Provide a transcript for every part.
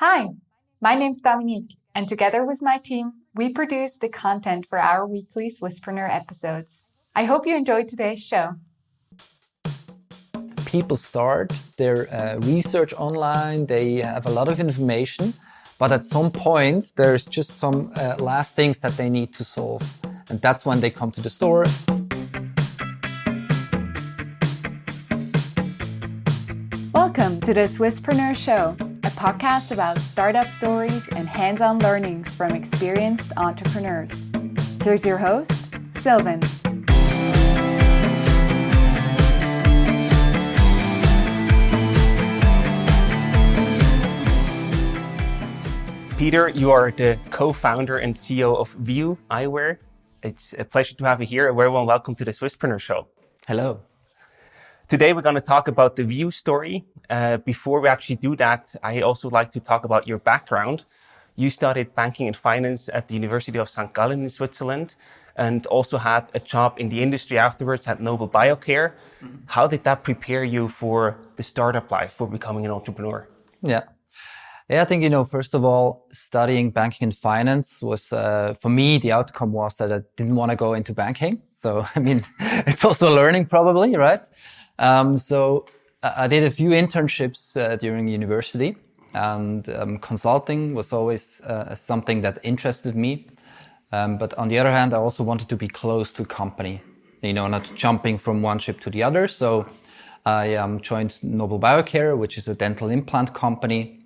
Hi, my name's Dominique, and together with my team, we produce the content for our weekly Swisspreneur episodes. I hope you enjoyed today's show. People start their research online, they have a lot of information, but at some point there's just some last things that they need to solve. And that's when they come to the store. Welcome to the Swisspreneur Show, a podcast about startup stories and hands-on learnings from experienced entrepreneurs. Here's your host, Sylvan. Peter, you are the co-founder and CEO of View Eyewear. It's a pleasure to have you here. A very warm welcome to the Swisspreneur Show. Hello. Today we're going to talk about the View story. Before we actually do that, I also like to talk about your background. You studied banking and finance at the University of St. Gallen in Switzerland and also had a job in the industry afterwards at Noble Biocare. How did that prepare you for the startup life, for becoming an entrepreneur? Yeah, I think, first of all, studying banking and finance was, for me, the outcome was that I didn't want to go into banking. So, it's also learning probably, right? So I did a few internships during university, and consulting was always something that interested me. But on the other hand, I also wanted to be close to a company, not jumping from one ship to the other. So I joined Noble Biocare, which is a dental implant company.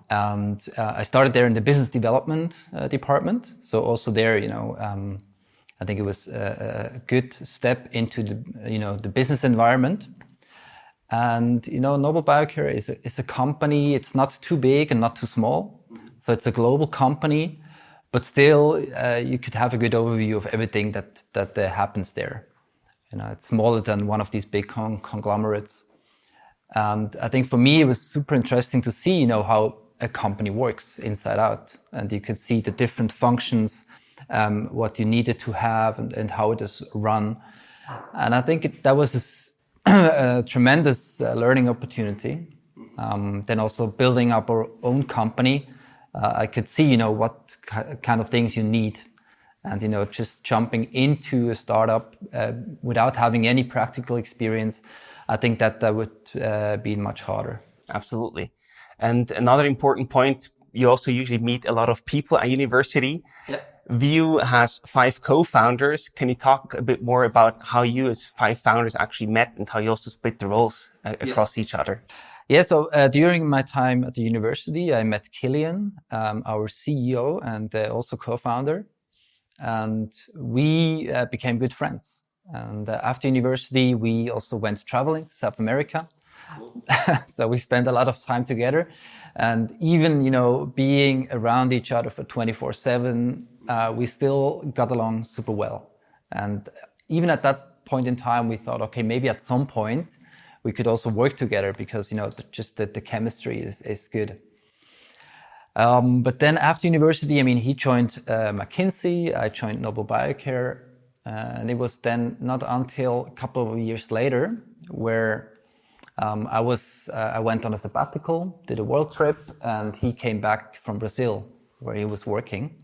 And I started there in the business development department. So also there, I think it was a good step into the business environment. And, Noble Biocare is a company. It's not too big and not too small. So it's a global company, but still you could have a good overview of everything that happens there. It's smaller than one of these big conglomerates. And I think for me, it was super interesting to see, how a company works inside out. And you could see the different functions, what you needed to have and how it is run. And I think that was a tremendous learning opportunity. Then also building up our own company, I could see, what kind of things you need. And, just jumping into a startup without having any practical experience, I think that would be much harder. Absolutely. And another important point, you also usually meet a lot of people at university. Yeah. View has 5 co-founders. Can you talk a bit more about how you as 5 founders actually met and how you also split the roles across each other? Yeah, so during my time at the university, I met Killian, our CEO and also co-founder. And we became good friends. And after university, we also went traveling to South America. So we spent a lot of time together, and even, being around each other for 24/7, we still got along super well. And even at that point in time, we thought, okay, maybe at some point we could also work together because, just the chemistry is good. But then after university, he joined McKinsey, I joined Noble Biocare, and it was then not until a couple of years later where I went on a sabbatical, did a world trip, and he came back from Brazil where he was working.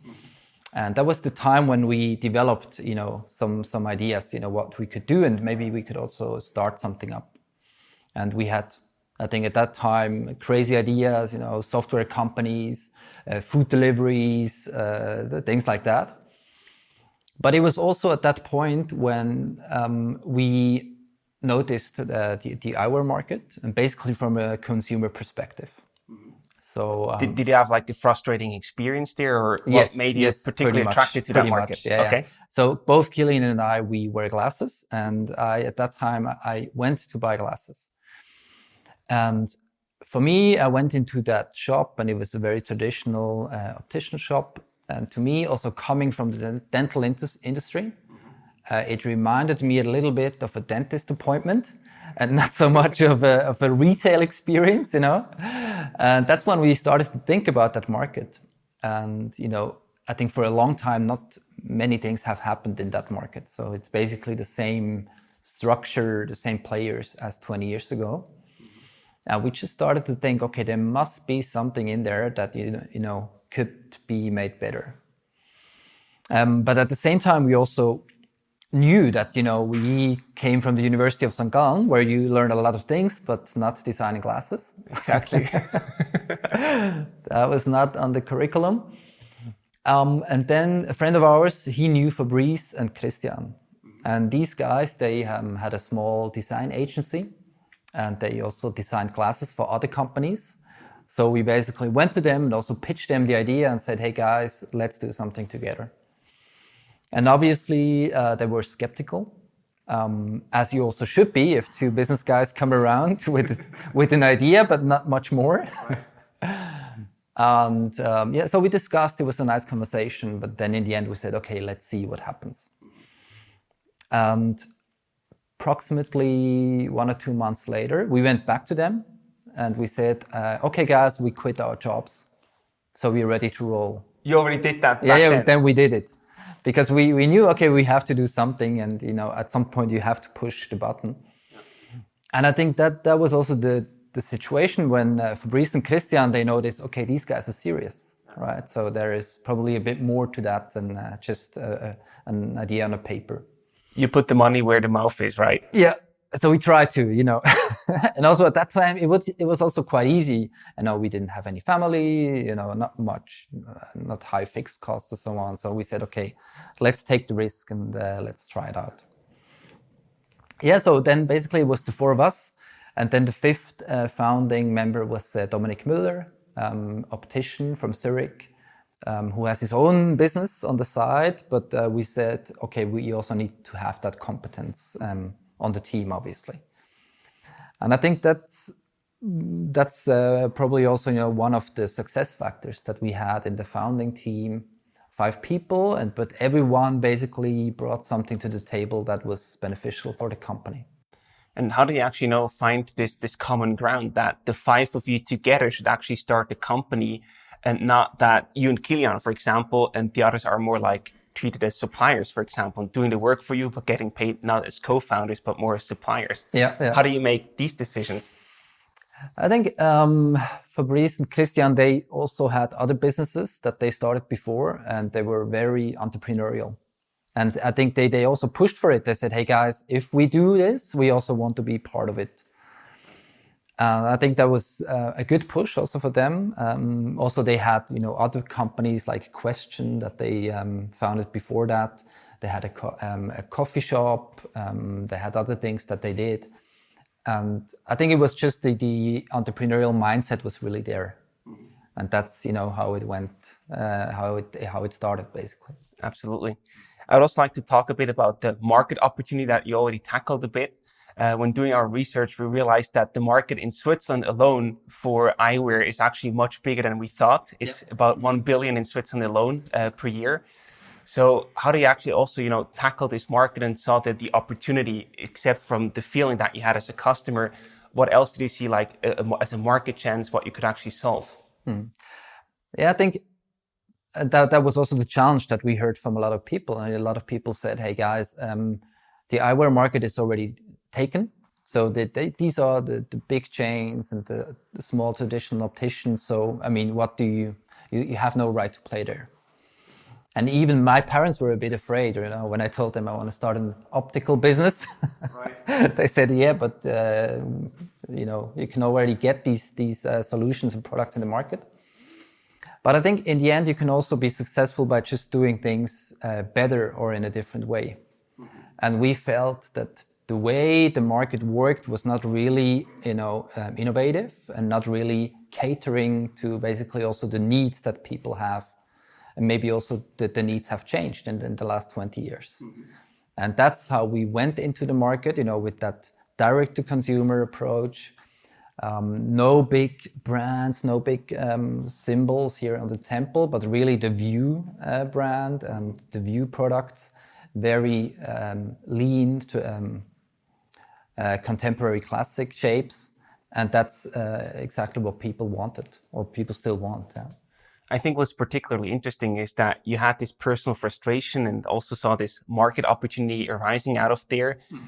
And that was the time when we developed, some ideas, what we could do, and maybe we could also start something up. And we had, I think at that time, crazy ideas, software companies, food deliveries, things like that. But it was also at that point when we noticed the eyewear market, and basically from a consumer perspective. So did you have like a frustrating experience there, or what made you particularly attracted to that market? Yeah. So both Killian and I, we wear glasses, and at that time I went to buy glasses. And for me, I went into that shop, and it was a very traditional optician shop. And to me, also coming from the dental industry, it reminded me a little bit of a dentist appointment and not so much of a retail experience, And that's when we started to think about that market. And, I think for a long time, not many things have happened in that market. So it's basically the same structure, the same players as 20 years ago. We just started to think, okay, there must be something in there that, could be made better. But at the same time, we also knew that, we came from the University of St. Gallen, where you learn a lot of things, but not designing glasses. Exactly. That was not on the curriculum. And then a friend of ours, he knew Fabrice and Christian. And these guys, they had a small design agency, and they also designed glasses for other companies. So we basically went to them and also pitched them the idea and said, hey guys, let's do something together. And obviously, they were skeptical, as you also should be if two business guys come around with an idea, but not much more. And so we discussed, it was a nice conversation, but then in the end we said, okay, let's see what happens. And approximately 1 or 2 months later, we went back to them and we said, okay guys, we quit our jobs. So we're ready to roll. You already did that back then? Yeah, then we did it. Because we knew, okay, we have to do something, and at some point you have to push the button. And I think that was also the situation when Fabrice and Christian, they noticed, okay, these guys are serious, right? So there is probably a bit more to that than just an idea on a paper. You put the money where the mouth is, right? Yeah. So we tried to, and also at that time, it was also quite easy. We didn't have any family, not much, not high fixed costs and so on. So we said, okay, let's take the risk and let's try it out. Yeah, so then basically it was the 4 of us. And then the 5th founding member was Dominik Müller, optician from Zurich, who has his own business on the side. But we said, okay, we also need to have that competence on the team, obviously. And I think that's probably also, one of the success factors that we had in the founding team. 5 people, but everyone basically brought something to the table that was beneficial for the company. And how do you actually, find this common ground that the 5 of you together should actually start the company, and not that you and Kilian, for example, and the others are more like treated as suppliers, for example, doing the work for you, but getting paid not as co-founders, but more as suppliers. Yeah. How do you make these decisions? I think Fabrice and Christian, they also had other businesses that they started before, and they were very entrepreneurial. And I think they also pushed for it. They said, hey guys, if we do this, we also want to be part of it. I think that was a good push also for them. Also, they had, other companies like Question that they founded before that. They had a coffee shop. They had other things that they did. And I think it was just the entrepreneurial mindset was really there. And that's, how it went, how it started, basically. Absolutely. I would also like to talk a bit about the market opportunity that you already tackled a bit. When doing our research, we realized that the market in Switzerland alone for eyewear is actually much bigger than we thought. It's about 1 billion in Switzerland alone per year. So how do you actually also, tackle this market and saw that the opportunity, except from the feeling that you had as a customer, what else did you see like as a market chance, what you could actually solve? Yeah, I think that was also the challenge that we heard from a lot of people. And a lot of people said, hey guys, the eyewear market is already taken. So these are the big chains and the small traditional opticians. So, I mean, what do you have no right to play there. And even my parents were a bit afraid, when I told them I want to start an optical business. Right. They said, yeah, but, you can already get these solutions and products in the market. But I think in the end, you can also be successful by just doing things better or in a different way. Mm-hmm. And we felt that the way the market worked was not really, innovative and not really catering to basically also the needs that people have. And maybe also that the needs have changed in the last 20 years. Mm-hmm. And that's how we went into the market, with that direct-to-consumer approach. No big brands, no big symbols here on the temple, but really the View brand and the View products, very lean to contemporary classic shapes. And that's exactly what people wanted, or people still want. Yeah. I think what's particularly interesting is that you had this personal frustration and also saw this market opportunity arising out of there. Mm-hmm.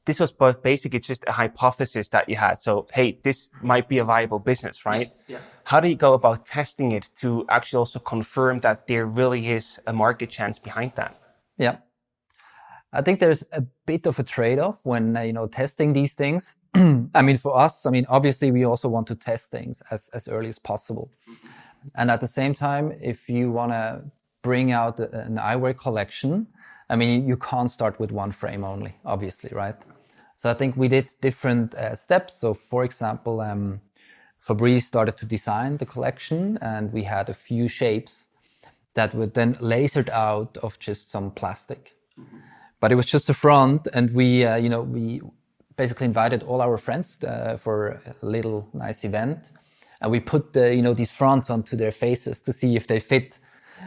this was but basically just a hypothesis that you had. So, hey, this might be a viable business, right? Yeah. How do you go about testing it to actually also confirm that there really is a market chance behind that? Yeah. I think there's a bit of a trade-off when, testing these things. I mean, for us, obviously we also want to test things as early as possible. And at the same time, if you want to bring out an eyewear collection, you can't start with one frame only, obviously, right? So I think we did different steps. So for example, Fabrice started to design the collection, and we had a few shapes that were then lasered out of just some plastic. Mm-hmm. But it was just the front, and we basically invited all our friends for a little nice event, and we put these fronts onto their faces to see if they fit.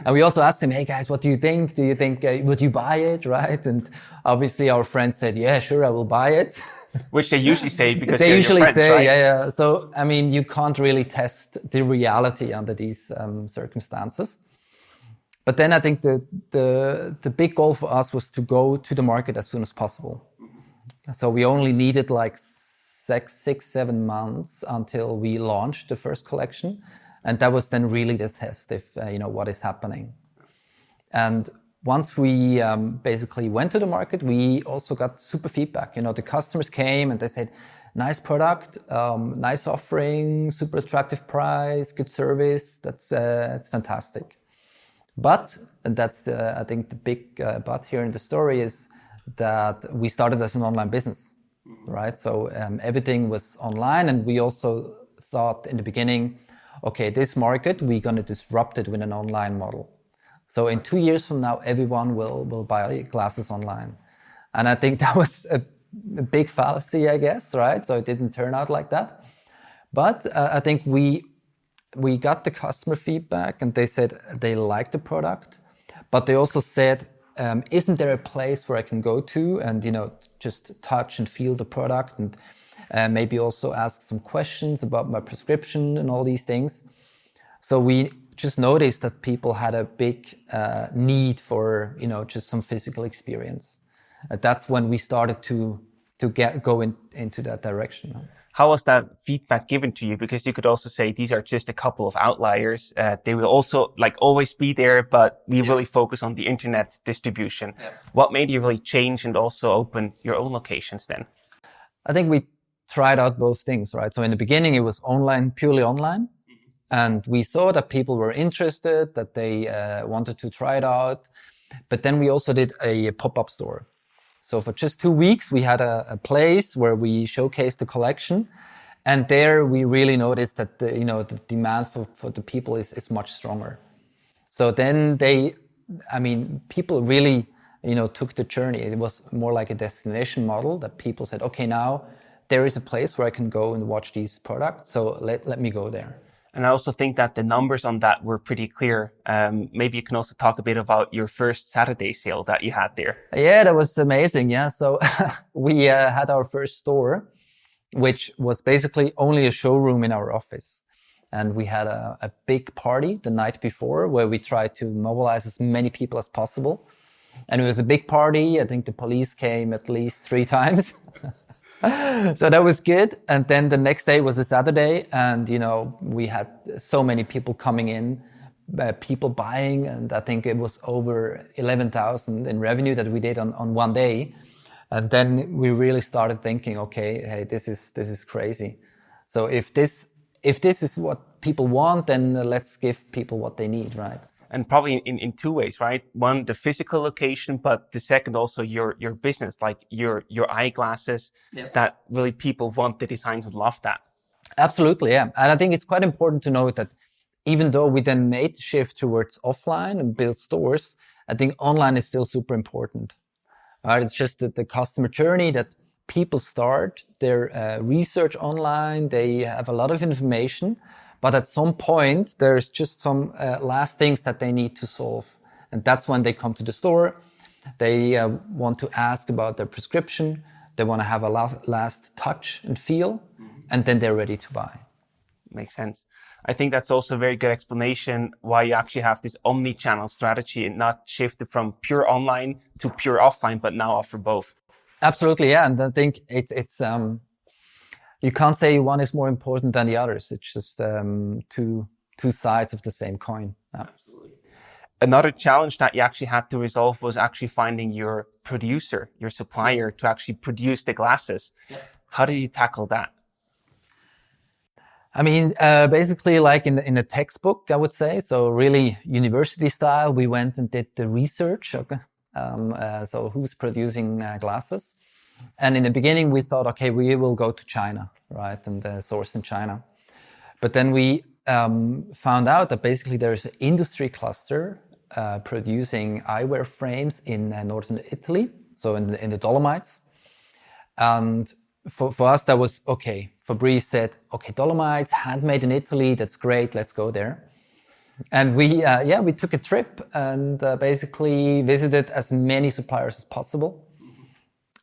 And we also asked them, "Hey guys, what do you think? Do you think would you buy it, right?" And obviously our friends said, "Yeah, sure, I will buy it." Which they usually say because they they're usually your friends, say, right? yeah. So you can't really test the reality under these circumstances. But then I think the big goal for us was to go to the market as soon as possible. So we only needed like 6-7 months until we launched the first collection. And that was then really the test if, what is happening. And once we basically went to the market, we also got super feedback. The customers came and they said, nice product, nice offering, super attractive price, good service. It's fantastic. But, and that's I think the big but here in the story is that we started as an online business, right? So everything was online, and we also thought in the beginning, okay, this market, we're going to disrupt it with an online model. So in 2 years from now, everyone will buy glasses online. And I think that was a big fallacy, I guess, right? So it didn't turn out like that. But I think we got the customer feedback, and they said they liked the product, but they also said, isn't there a place where I can go to and, just touch and feel the product, and maybe also ask some questions about my prescription and all these things. So we just noticed that people had a big need for, just some physical experience. That's when we started to go into that direction. How was that feedback given to you? Because you could also say these are just a couple of outliers. They will also always be there, but we really focus on the internet distribution. Yeah. What made you really change and also open your own locations then? I think we tried out both things, right? So in the beginning, it was online, purely online. Mm-hmm. And we saw that people were interested, that they wanted to try it out. But then we also did a pop-up store. So for just 2 weeks, we had a place where we showcased the collection. And there we really noticed that the demand for the people is much stronger. So then people really, took the journey. It was more like a destination model that people said, okay, now there is a place where I can go and watch these products. So let me go there. And I also think that the numbers on that were pretty clear. Maybe you can also talk a bit about your first Saturday sale that you had there. Yeah, that was amazing. Yeah, so we had our first store, which was basically only a showroom in our office. And we had a big party the night before where we tried to mobilize as many people as possible. And it was a big party. I think the police came at least 3 times. So that was good. And then the next day was a Saturday, and we had so many people coming in, people buying, and I think it was over 11,000 in revenue that we did on one day. And then we really started thinking, okay, hey, this is crazy. So if this is what people want, then let's give people what they need, right? And probably in 2 ways, right? One, the physical location, but the second also your business, like your eyeglasses, that really people want the designs and love that. Absolutely, yeah. And I think it's quite important to note that even though we then made the shift towards offline and build stores, I think online is still super important. Right? It's just that the customer journey that people start their research online, they have a lot of information, but at some point, there's just some last things that they need to solve. And that's when they come to the store. They want to ask about their prescription. They want to have a last touch and feel, and then they're ready to buy. Makes sense. I think that's also a very good explanation why you actually have this omni-channel strategy and not shifted from pure online to pure offline, but now offer both. Absolutely, yeah. And I think it's you can't say one is more important than the others. It's just two sides of the same coin. Yeah. Absolutely. Another challenge that you actually had to resolve was actually finding your producer, your supplier, to actually produce the glasses. Yeah. How did you tackle that? I mean, basically, like in the textbook, I would say. So really, university style. We went and did the research. Okay, so who's producing glasses? And in the beginning, we thought, okay, we will go to China, right, and source in China. But then we found out that basically there's an industry cluster producing eyewear frames in northern Italy, so in the Dolomites. And for us, that was okay. Fabrice said, okay, Dolomites, handmade in Italy, that's great, let's go there. And we took a trip and basically visited as many suppliers as possible.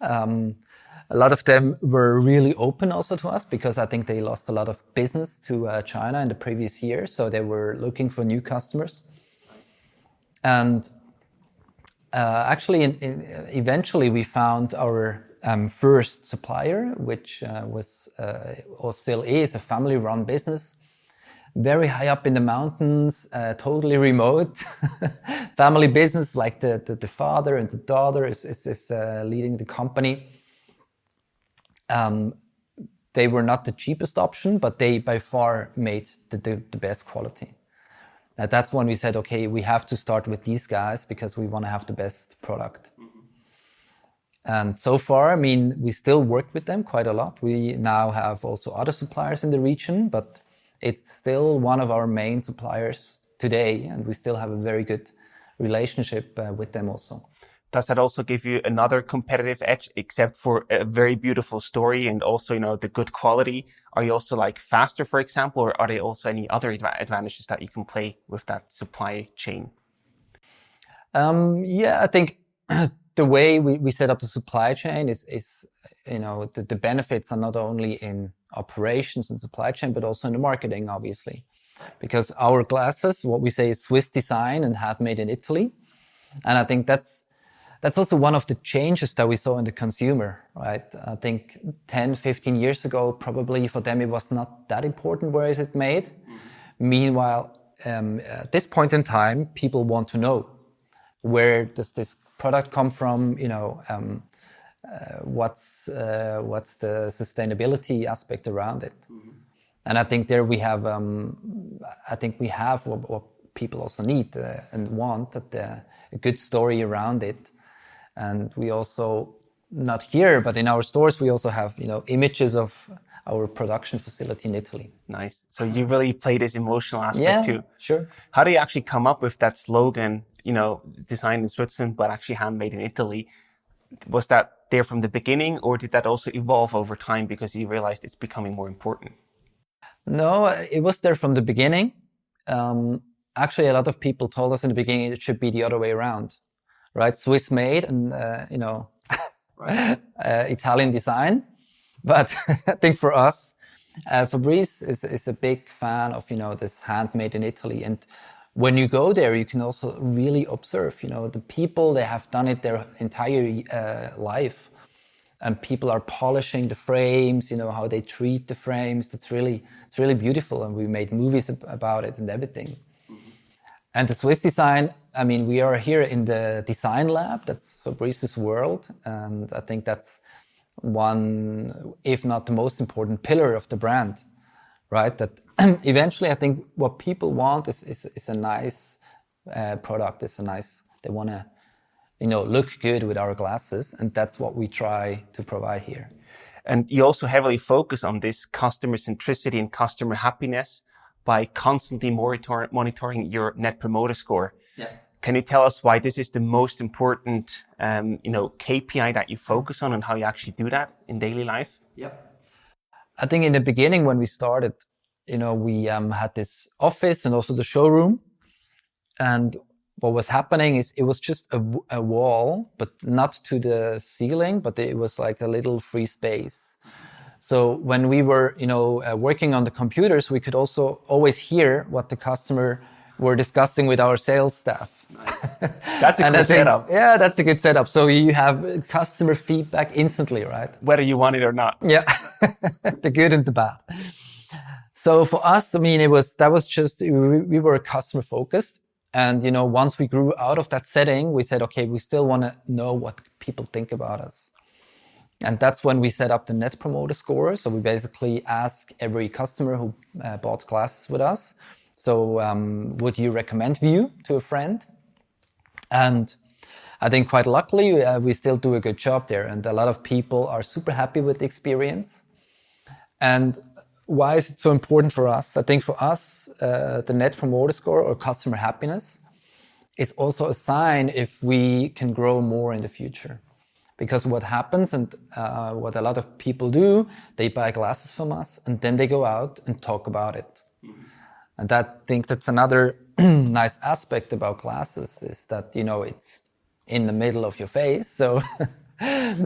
A lot of them were really open also to us because I think they lost a lot of business to China in the previous year. So they were looking for new customers. And actually, eventually we found our first supplier, which was or still is a family-run business, very high up in the mountains, totally remote, family business. Like the father and the daughter is leading the company. They were not the cheapest option, but they by far made the best quality. That's when we said, okay, we have to start with these guys because we want to have the best product. Mm-hmm. And so far, I mean, we still work with them quite a lot. We now have also other suppliers in the region, but it's still one of our main suppliers today, and we still have a very good relationship with them also. Does that also give you another competitive edge, except for a very beautiful story and also, the good quality? Are you also like faster, for example, or are there also any other advantages that you can play with that supply chain? I think the way we set up the supply chain is the benefits are not only in operations and supply chain, but also in the marketing, obviously. Because our glasses, what we say is Swiss design and handmade in Italy. And I think that's also one of the changes that we saw in the consumer, right? I think 10, 15 years ago, probably for them, it was not that important where is it made. Mm-hmm. Meanwhile, at this point in time, people want to know where does this product come from, what's the sustainability aspect around it. Mm-hmm. And I think there we have, what people also need and want, a good story around it. And we also, not here, but in our stores, we also have, images of our production facility in Italy. Nice. So you really play this emotional aspect too. Sure. How do you actually come up with that slogan, designed in Switzerland, but actually handmade in Italy? Was that there from the beginning, or did that also evolve over time because you realized it's becoming more important? No, it was there from the beginning. Actually, a lot of people told us in the beginning it should be the other way around. Right, Swiss made and right. Italian design, but I think for us, Fabrice is a big fan of this handmade in Italy. And when you go there, you can also really observe the people, they have done it their entire life, and people are polishing the frames. How they treat the frames. It's really beautiful, and we made movies about it and everything. And the Swiss design, I mean, we are here in the design lab. That's Fabrice's world. And I think that's one, if not the most important pillar of the brand, right? That eventually I think what people want is a nice product. They want to, look good with our glasses. And that's what we try to provide here. And you also heavily focus on this customer centricity and customer happiness by constantly monitoring your Net Promoter Score. Yeah. Can you tell us why this is the most important, KPI that you focus on and how you actually do that in daily life? Yep. I think in the beginning when we started, we had this office and also the showroom. And what was happening is it was just a wall, but not to the ceiling, but it was like a little free space. So when we were, working on the computers, we could also always hear what the customer were discussing with our sales staff. That's a cool setup. Yeah, that's a good setup. So you have customer feedback instantly, right? Whether you want it or not. Yeah, the good and the bad. So for us, I mean, we were customer focused. And, once we grew out of that setting, we said, okay, we still want to know what people think about us. And that's when we set up the Net Promoter Score. So we basically ask every customer who bought glasses with us, so would you recommend View to a friend? And I think quite luckily, we still do a good job there. And a lot of people are super happy with the experience. And why is it so important for us? I think for us, the Net Promoter Score or customer happiness is also a sign if we can grow more in the future. Because what happens and what a lot of people do, they buy glasses from us and then they go out and talk about it. Mm-hmm. And I think that's another nice aspect about glasses is that, it's in the middle of your face. So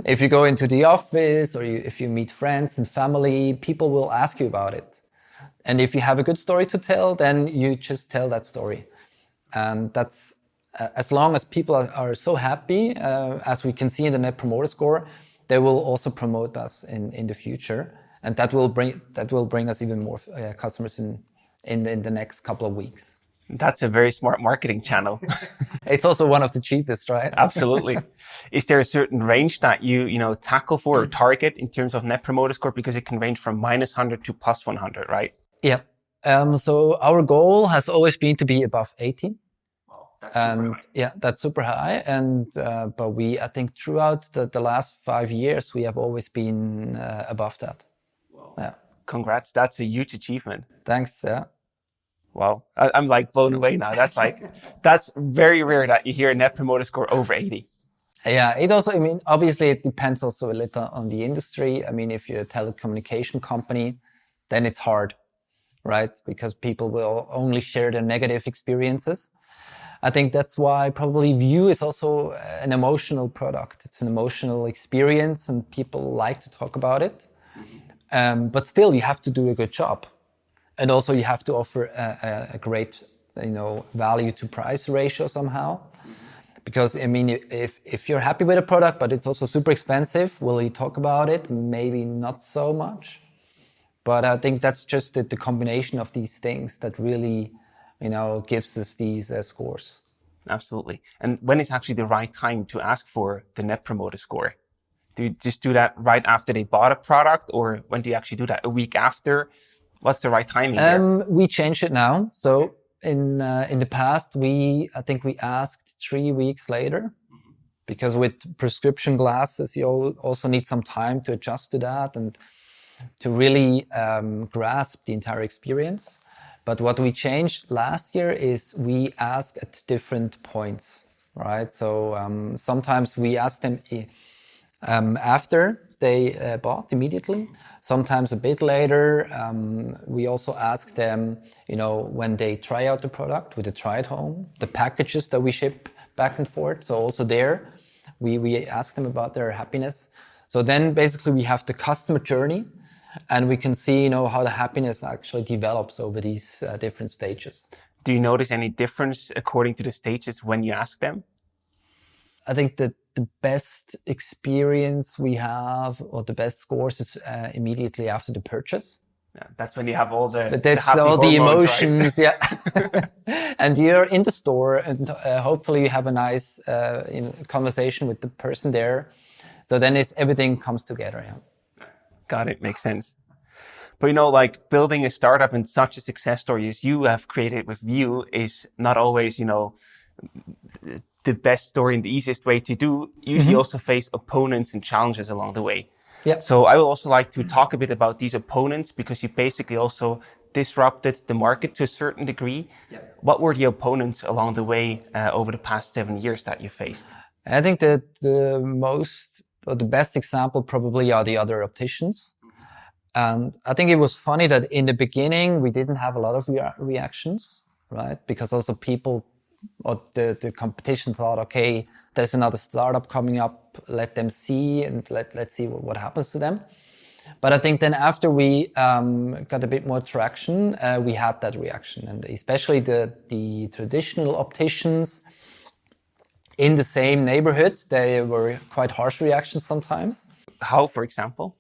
if you go into the office or if you meet friends and family, people will ask you about it. And if you have a good story to tell, then you just tell that story. And that's as long as people are so happy, as we can see in the Net Promoter Score, they will also promote us in the future. And that will bring us even more customers in the next couple of weeks. That's a very smart marketing channel. It's also one of the cheapest, right? Absolutely. Is there a certain range that you tackle for or target in terms of Net Promoter Score? Because it can range from -100 to +100, right? Yeah. So our goal has always been to be above 80. Wow, that's super high. Yeah, that's super high. And but I think throughout the last 5 years, we have always been above that. Wow. Yeah. Congrats. That's a huge achievement. Thanks. Yeah. Wow. I'm like blown away now. That's very rare that you hear a Net Promoter Score over 80. Yeah, obviously it depends also a little on the industry. I mean, if you're a telecommunication company, then it's hard, right? Because people will only share their negative experiences. I think that's why probably View is also an emotional product. It's an emotional experience and people like to talk about it. Mm-hmm. But still, you have to do a good job. And also you have to offer a great, value to price ratio somehow. Mm-hmm. Because, if you're happy with a product, but it's also super expensive, will you talk about it? Maybe not so much. But I think that's just the combination of these things that really, gives us these scores. Absolutely. And when is actually the right time to ask for the Net Promoter Score? Do you just do that right after they bought a product, or when do you actually do that? A week after? What's the right timing there? We changed it now. So in the past, I think we asked 3 weeks later, because with prescription glasses, you also need some time to adjust to that and to really grasp the entire experience. But what we changed last year is we ask at different points, right? So sometimes we ask them after they bought immediately. Sometimes a bit later. We also ask them, when they try out the product with the try at home, the packages that we ship back and forth. So also there, we ask them about their happiness. So then basically we have the customer journey, and we can see, how the happiness actually develops over these different stages. Do you notice any difference according to the stages when you ask them? I think that the best experience we have, or the best scores, is immediately after the purchase. Yeah, that's when you have all the But that's the all the emotions, right? Yeah. And you're in the store, and hopefully you have a nice conversation with the person there. So then everything comes together. Yeah. Got it. Makes sense. But building a startup and such a success story as you have created with View is not always, the best story and the easiest way to do. Usually also face opponents and challenges along the way. Yeah. So I would also like to talk a bit about these opponents, because you basically also disrupted the market to a certain degree. Yeah. What were the opponents along the way over the past 7 years that you faced? I think that the best example probably are the other opticians. And I think it was funny that in the beginning, we didn't have a lot of reactions, right? Because also people, or the competition thought, okay, there's another startup coming up, let them see, and let's see what happens to them. But I think then after we got a bit more traction, we had that reaction, and especially the traditional opticians in the same neighborhood, they were quite harsh reactions sometimes. How, for example?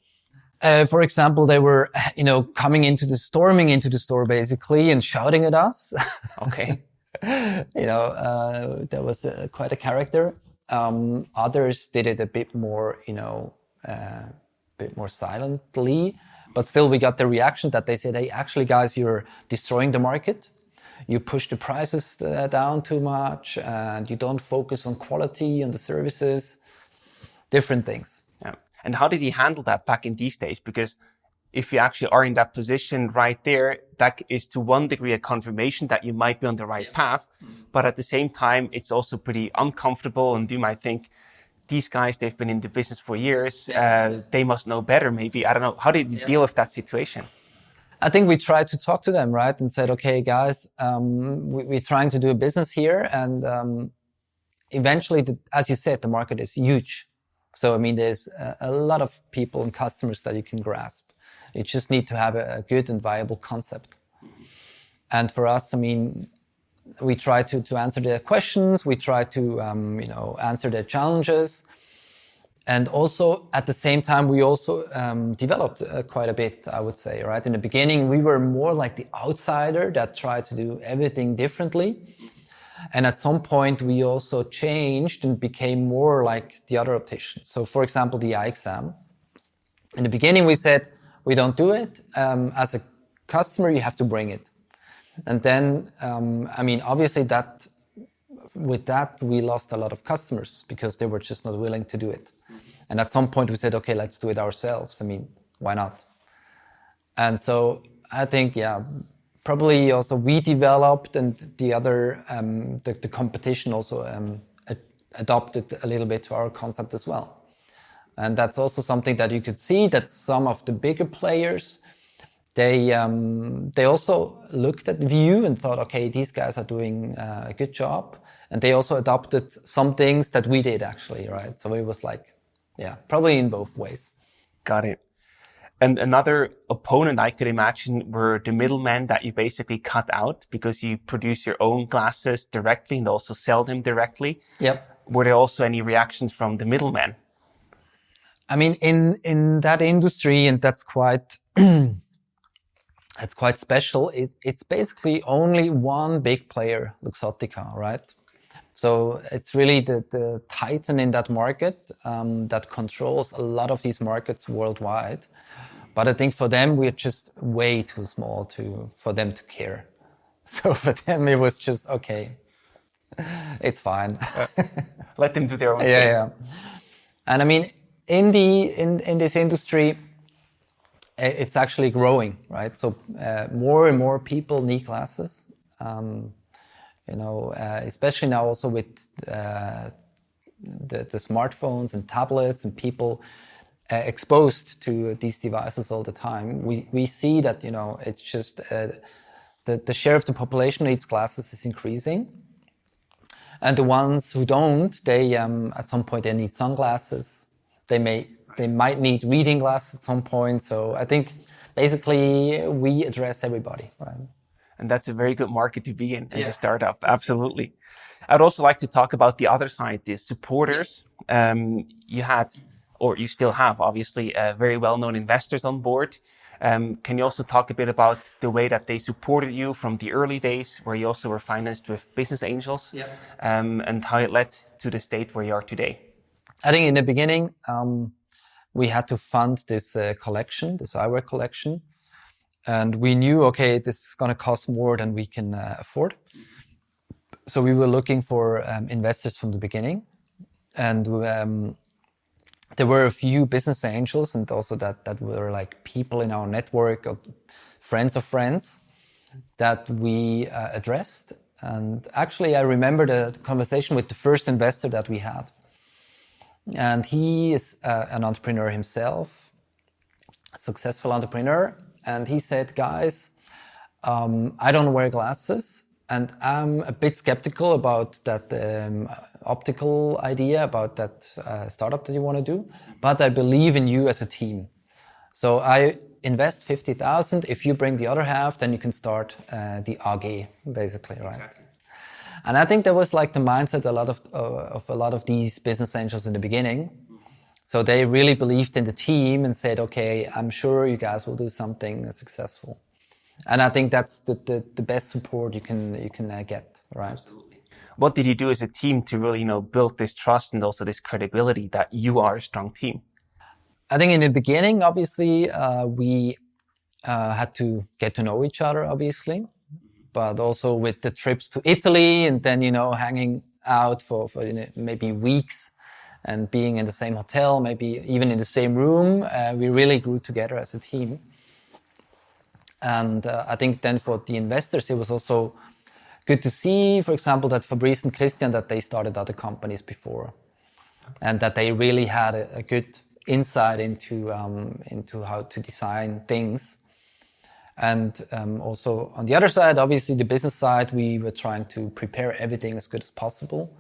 For example, they were, storming into the store basically and shouting at us. Okay. That was quite a character. Others did it a bit more, silently, but still we got the reaction that they said, hey, actually guys, you're destroying the market. You push the prices down too much and you don't focus on quality and the services, different things. Yeah. And how did he handle that back in these days? Because if you actually are in that position right there, that is to one degree a confirmation that you might be on the right path. But at the same time, it's also pretty uncomfortable, and you might think, these guys, they've been in the business for years. They must know better, maybe. I don't know. How did you deal with that situation? I think we tried to talk to them, right? And said, okay, guys, we're trying to do a business here. And eventually, as you said, the market is huge. So, there's a lot of people and customers that you can grasp. You just need to have a good and viable concept. And for us, we try to answer their questions. We try to, answer their challenges. And also, at the same time, we also developed quite a bit, I would say, right? In the beginning, we were more like the outsider that tried to do everything differently. And at some point, we also changed and became more like the other opticians. So, for example, the eye exam. In the beginning, we said, we don't do it. As a customer, you have to bring it. And then, obviously, with that, we lost a lot of customers because they were just not willing to do it. And at some point we said, okay, let's do it ourselves. Why not? And so I think, probably also we developed, and the other, the competition also adopted a little bit to our concept as well. And that's also something that you could see that some of the bigger players, they also looked at View and thought, okay, these guys are doing a good job. And they also adopted some things that we did actually, right? So it was like, probably in both ways. Got it. And another opponent I could imagine were the middlemen that you basically cut out because you produce your own glasses directly and also sell them directly. Yep. Were there also any reactions from the middlemen? In that industry, and that's quite it's quite special. It's basically only one big player, Luxottica, right? So it's really the titan in that market that controls a lot of these markets worldwide. But I think for them, we're just way too small for them to care. So for them, it was just, okay, it's fine. Let them do their own thing. Yeah. And in this industry, it's actually growing, right? So more and more people need glasses. Especially now also with the smartphones and tablets and people exposed to these devices all the time, we see that, it's just the share of the population who needs glasses is increasing. And the ones who don't, they at some point they need sunglasses. They might need reading glasses at some point. So I think basically we address everybody, right? And that's a very good market to be in as a startup. Absolutely. I'd also like to talk about the other side, the supporters. You had, or you still have, obviously, very well-known investors on board. Can you also talk a bit about the way that they supported you from the early days, where you also were financed with business angels, and how it led to the state where you are today? I think in the beginning, we had to fund this collection, this eyewear collection. And we knew, okay, this is going to cost more than we can afford. So we were looking for investors from the beginning. And there were a few business angels, and also that were like people in our network of friends that we addressed. And actually, I remember the conversation with the first investor that we had. And he is an entrepreneur himself, a successful entrepreneur. And he said, guys, I don't wear glasses, and I'm a bit skeptical about that optical idea, about that startup that you want to do, but I believe in you as a team. So I invest 50,000. If you bring the other half, then you can start the AG, basically, right? Exactly. And I think that was like the mindset of a lot of these business angels in the beginning. So they really believed in the team and said, okay, I'm sure you guys will do something successful. And I think that's the best support you can get, right? Absolutely. What did you do as a team to really, build this trust and also this credibility that you are a strong team? I think in the beginning, obviously, we had to get to know each other, obviously, but also with the trips to Italy and then, hanging out for maybe weeks and being in the same hotel, maybe even in the same room, we really grew together as a team. And I think then for the investors, it was also good to see, for example, that Fabrice and Christian, that they started other companies before, and that they really had a good insight into how to design things. And also on the other side, obviously the business side, we were trying to prepare everything as good as possible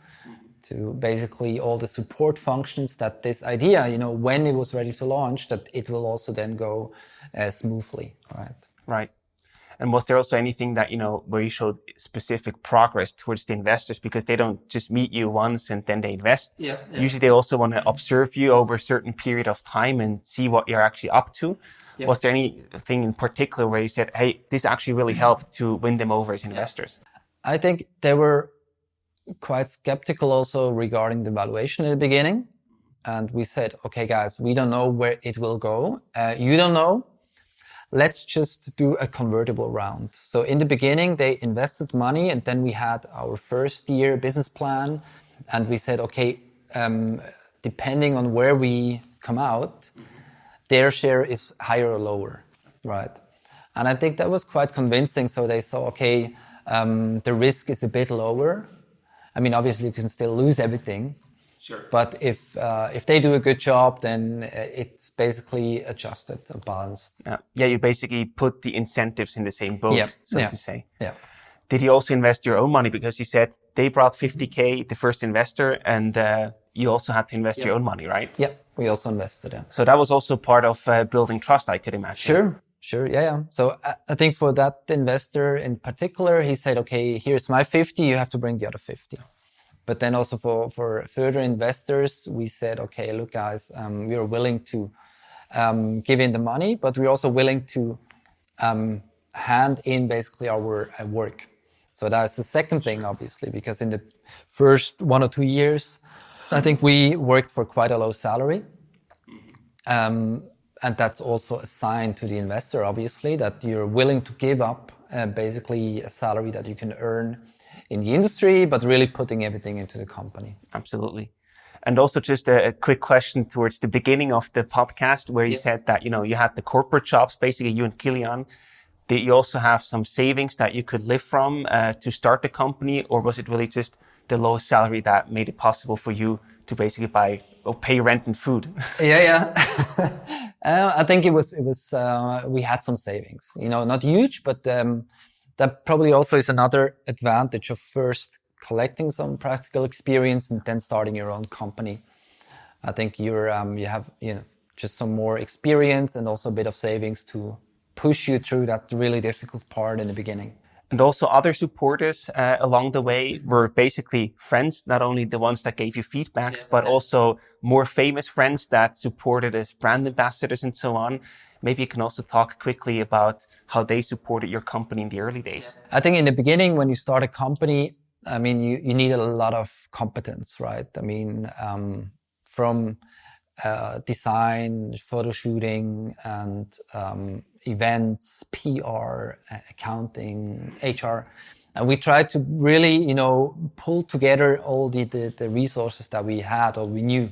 to basically all the support functions that this idea, when it was ready to launch, that it will also then go smoothly, right? Right. And was there also anything that, where you showed specific progress towards the investors, because they don't just meet you once and then they invest? Yeah. Usually they also want to observe you over a certain period of time and see what you're actually up to. Yeah. Was there anything in particular where you said, hey, this actually really helped to win them over as investors? I think they were quite skeptical also regarding the valuation in the beginning. And we said, okay, guys, we don't know where it will go. You don't know. Let's just do a convertible round. So in the beginning, they invested money, and then we had our first year business plan. And we said, okay, depending on where we come out, their share is higher or lower, right? And I think that was quite convincing. So they saw, okay, the risk is a bit lower. I mean, obviously you can still lose everything. Sure. But if they do a good job, then it's basically adjusted or balanced. Yeah, you basically put the incentives in the same boat, to say. Yeah. Did you also invest your own money? Because you said they brought 50K, the first investor, and you also had to invest your own money, right? Yeah, we also invested. Yeah. So that was also part of building trust, I could imagine. Sure. Yeah. So I think for that investor in particular, he said, okay, here's my 50, you have to bring the other 50. But then also for further investors, we said, okay, look, guys, we are willing to give in the money, but we're also willing to hand in basically our work. So that's the second thing, obviously, because in the first 1 or 2 years, I think we worked for quite a low salary. And that's also a sign to the investor, obviously, that you're willing to give up basically a salary that you can earn in the industry, but really putting everything into the company. Absolutely. And also just a quick question towards the beginning of the podcast where you said that, you had the corporate jobs, basically you and Kilian. Did you also have some savings that you could live from to start the company? Or was it really just the low salary that made it possible for you to basically pay rent and food? Yeah. I think it was we had some savings, not huge, but that probably also is another advantage of first collecting some practical experience and then starting your own company. I think you have just some more experience and also a bit of savings to push you through that really difficult part in the beginning. And also other supporters along the way were basically friends, not only the ones that gave you feedbacks, but also more famous friends that supported as brand ambassadors and so on. Maybe you can also talk quickly about how they supported your company in the early days. I think in the beginning, when you start a company, I mean, you need a lot of competence, right? I mean, from design, photo shooting, and events, PR, accounting, HR. And we tried to really, pull together all the resources that we had or we knew.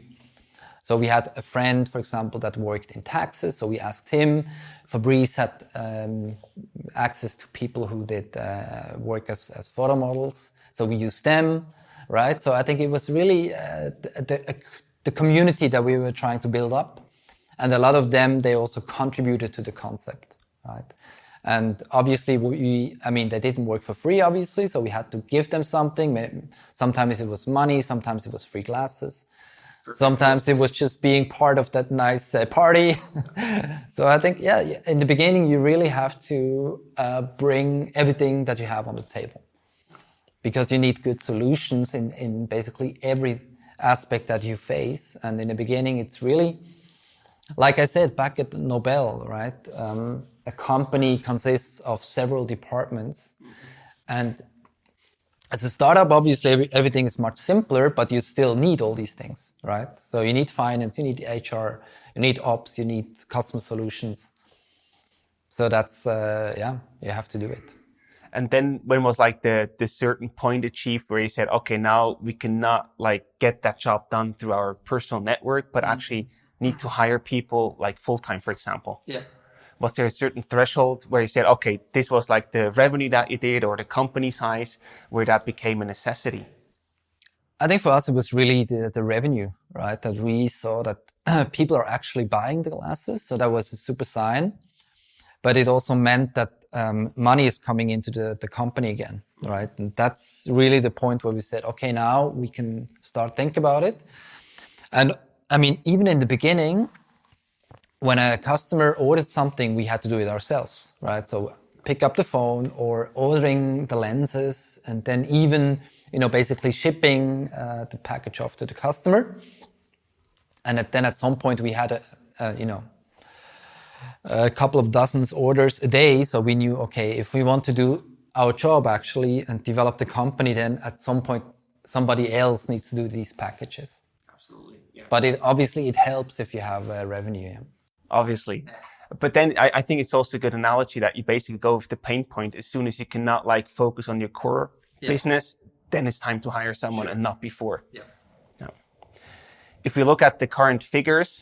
So we had a friend, for example, that worked in taxes. So we asked him. Fabrice had access to people who did work as photo models. So we used them, right? So I think it was really the community that we were trying to build up. And a lot of them, they also contributed to the concept, right? And obviously, they didn't work for free, obviously. So we had to give them something. Sometimes it was money, sometimes it was free classes. Sometimes it was just being part of that nice party. So I think, in the beginning, you really have to bring everything that you have on the table, because you need good solutions in basically every aspect that you face. And in the beginning, it's really, like I said, back at Nobel, right? A company consists of several departments. And as a startup, obviously, everything is much simpler, but you still need all these things, right? So you need finance, you need HR, you need ops, you need customer solutions. So that's, you have to do it. And then when was like the certain point achieved where you said, okay, now we cannot like get that job done through our personal network, but actually need to hire people like full-time, for example? Yeah. Was there a certain threshold where you said, okay, this was like the revenue that you did or the company size where that became a necessity? I think for us, it was really the revenue, right? That we saw that people are actually buying the glasses. So that was a super sign. But it also meant that money is coming into the company again, right? And that's really the point where we said, okay, now we can start think about it. And I mean, even in the beginning, when a customer ordered something, we had to do it ourselves, right? So pick up the phone or ordering the lenses and then even, basically shipping the package off to the customer. And then at some point we had a couple of dozens orders a day. So we knew, okay, if we want to do our job actually and develop the company, then at some point somebody else needs to do these packages. Absolutely. Yeah. But it helps if you have revenue. Yeah. Obviously. But then I think it's also a good analogy that you basically go with the pain point. As soon as you cannot like focus on your core business, then it's time to hire someone and not before. Yeah. No. If we look at the current figures,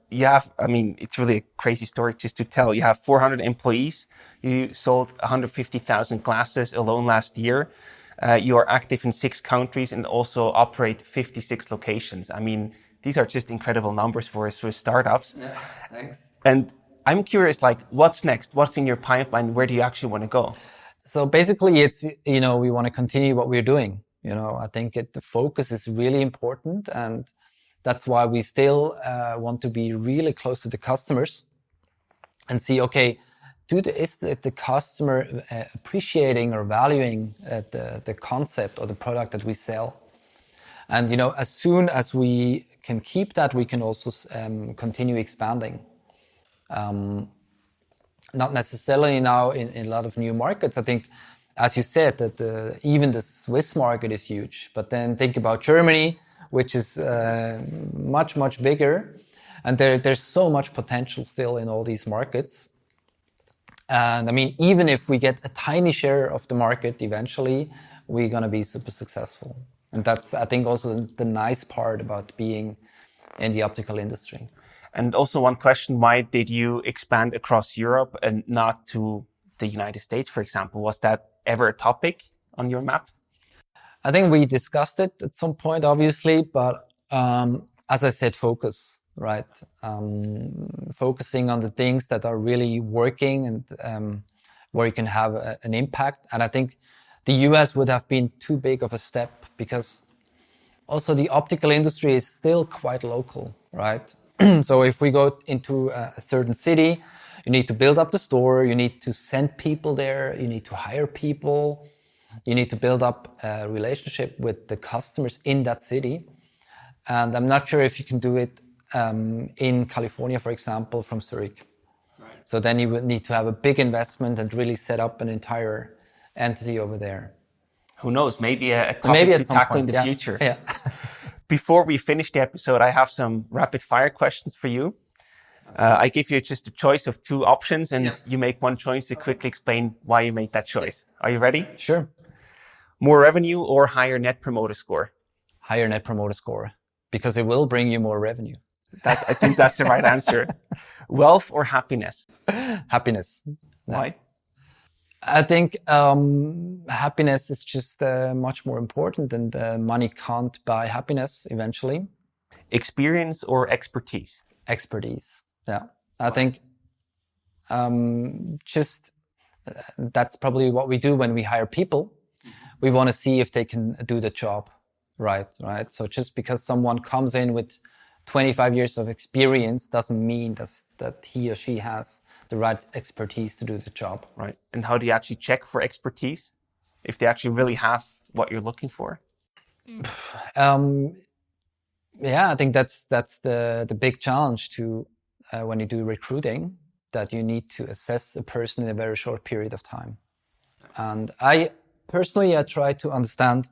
you have, it's really a crazy story just to tell. You have 400 employees. You sold 150,000 glasses alone last year. You are active in 6 countries and also operate 56 locations. These are just incredible numbers for Swiss startups. Yeah, thanks. And I'm curious, like, what's next? What's in your pipeline? Where do you actually want to go? So basically it's, we want to continue what we're doing. I think the focus is really important, and that's why we still want to be really close to the customers and see, okay, is the customer appreciating or valuing the concept or the product that we sell? And, as soon as we can keep that, we can also continue expanding. Not necessarily now in a lot of new markets. I think, as you said, that even the Swiss market is huge. But then think about Germany, which is much, much bigger. And there's so much potential still in all these markets. And even if we get a tiny share of the market, eventually, we're going to be super successful. And that's, I think, also the nice part about being in the optical industry. And also one question, why did you expand across Europe and not to the United States, for example? Was that ever a topic on your map? I think we discussed it at some point, obviously, but as I said, focus, right? Focusing on the things that are really working and where you can have an impact. And I think the US would have been too big of a step, because also the optical industry is still quite local, right? So if we go into a certain city, you need to build up the store, you need to send people there, you need to hire people, you need to build up a relationship with the customers in that city. And I'm not sure if you can do it in California, for example, from Zurich. Right. So then you would need to have a big investment and really set up an entire entity over there. Who knows? Maybe a topic to tackle in the future. Yeah. Before we finish the episode, I have some rapid fire questions for you. I give you just a choice of 2 options, and you make one choice to quickly explain why you made that choice. Are you ready? Sure. More revenue or higher net promoter score? Higher net promoter score, because it will bring you more revenue. I think that's the right answer. Wealth or happiness? Happiness. Why? I think happiness is just much more important, and money can't buy happiness eventually. Experience or expertise? Expertise. Yeah. I think that's probably what we do when we hire people. We want to see if they can do the job, Right. So just because someone comes in with 25 years of experience doesn't mean that he or she has the right expertise to do the job. Right. And how do you actually check for expertise? If they actually really have what you're looking for? I think that's the big challenge to when you do recruiting, that you need to assess a person in a very short period of time. And I try to understand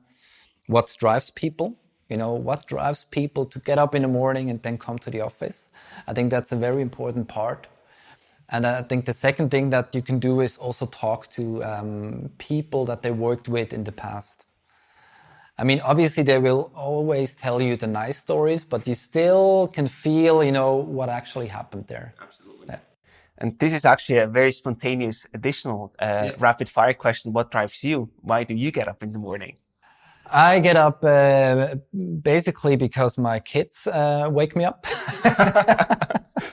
what drives people. What drives people to get up in the morning and then come to the office. I think that's a very important part. And I think the second thing that you can do is also talk to people that they worked with in the past. I mean, obviously they will always tell you the nice stories, but you still can feel, what actually happened there. Absolutely. Yeah. And this is actually a very spontaneous additional rapid fire question. What drives you? Why do you get up in the morning? I get up basically because my kids wake me up.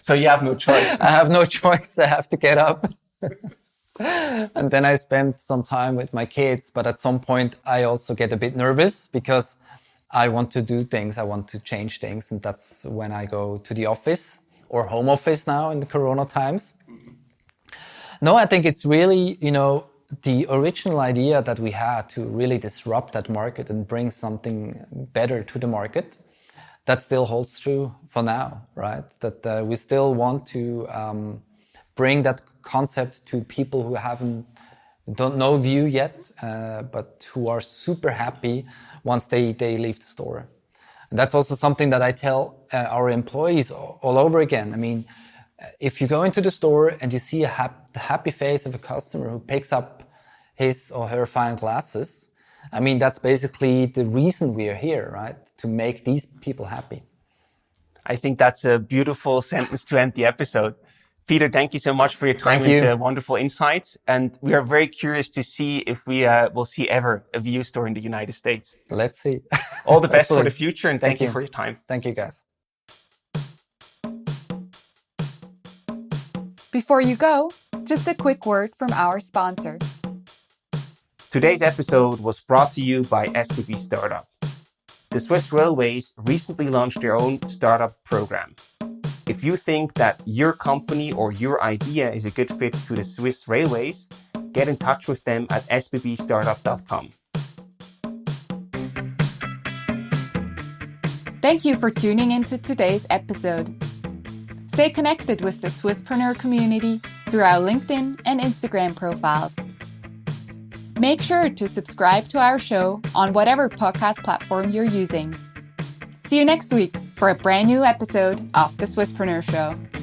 So you have no choice. I have no choice. I have to get up. And then I spend some time with my kids. But at some point, I also get a bit nervous because I want to do things. I want to change things. And that's when I go to the office or home office now in the Corona times. No, I think it's really, the original idea that we had to really disrupt that market and bring something better to the market, that still holds true for now, right? That we still want to bring that concept to people who don't know View yet, but who are super happy once they leave the store. And that's also something that I tell our employees all over again. I mean, if you go into the store and you see the happy face of a customer who picks up his or her final glasses, I mean, that's basically the reason we are here, right? To make these people happy. I think that's a beautiful sentence to end the episode. Peter, thank you so much for your time and the wonderful insights. And we are very curious to see if we will see ever a View store in the United States. Let's see. All the best for the future, and thank you for your time. Thank you, guys. Before you go, just a quick word from our sponsor. Today's episode was brought to you by SBB Startup. The Swiss Railways recently launched their own startup program. If you think that your company or your idea is a good fit to the Swiss Railways, get in touch with them at sbbstartup.com. Thank you for tuning into today's episode. Stay connected with the Swisspreneur community through our LinkedIn and Instagram profiles. Make sure to subscribe to our show on whatever podcast platform you're using. See you next week for a brand new episode of The Swisspreneur Show.